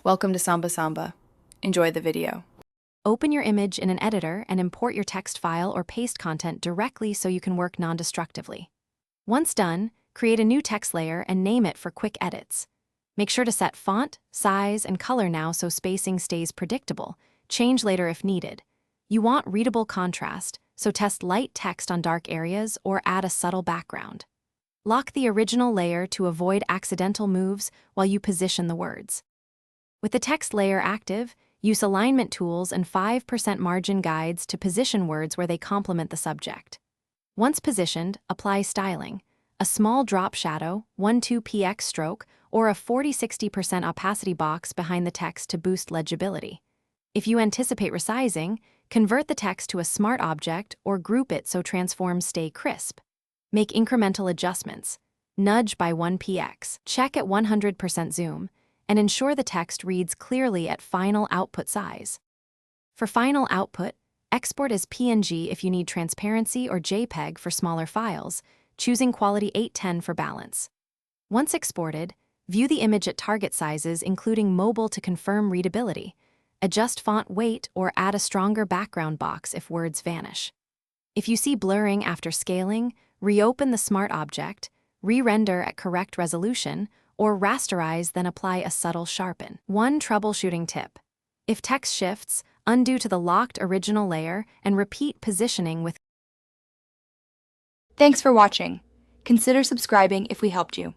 Welcome to Samba Samba. Enjoy the video. Open your image in an editor and import your text file or paste content directly so you can work non-destructively. Once done, create a new text layer and name it for quick edits. Make sure to set font, size, and color now so spacing stays predictable. Change later if needed. You want readable contrast, so test light text on dark areas or add a subtle background. Lock the original layer to avoid accidental moves while you position the words. With the text layer active, use alignment tools and 5% margin guides to position words where they complement the subject. Once positioned, apply styling. A small drop shadow, 1-2px stroke, or a 40-60% opacity box behind the text to boost legibility. If you anticipate resizing, convert the text to a smart object or group it so transforms stay crisp. Make incremental adjustments. Nudge by 1px. Check at 100% zoom, and ensure the text reads clearly at final output size. For final output, export as PNG if you need transparency or JPEG for smaller files, choosing quality 810 for balance. Once exported, view the image at target sizes including mobile to confirm readability. Adjust font weight or add a stronger background box if words vanish. If you see blurring after scaling, reopen the smart object, re-render at correct resolution, or rasterize, then apply a subtle sharpen. One troubleshooting tip. If text shifts, undo to the locked original layer and repeat positioning with. Thanks for watching. Consider subscribing if we helped you.